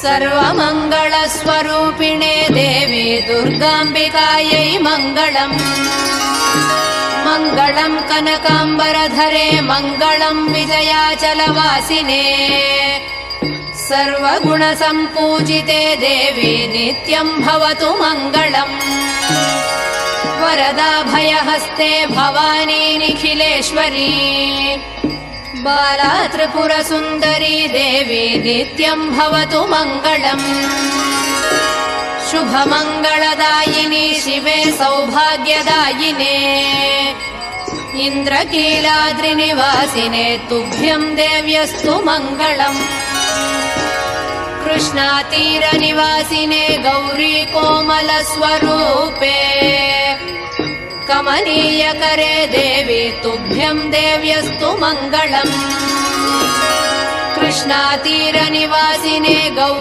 सर्वमङ्गलस्वरूपिणे देवी दुर्गाम्बिकायै मङ्गलम्। मङ्गलम् कनकाम्बरधरे मङ्गलम् विजयाचलवासिने। सर्वगुणसम्पूजिते देवी नित्यम् भवतु मङ्गलम्। वरदाभयहस्ते भवानी निखिलेश्वरी। बाला त्रिपुरसुन्दरी देवी नित्यम् भवतु मङ्गलम्। शुभमङ्गलदायिनी शिवे सौभाग्यदायिने। इन्द्रकीलाद्रिनिवासिने तुभ्यम् देव्यस्तु मङ्गलम्। कृष्णातीरनिवासिने गौरी कोमलस्वरूपे। कमनीयकरे देवी तुभ्यम् देव्यस्तु मङ्गलम्। कृष्णातीरनिवासिने गौरी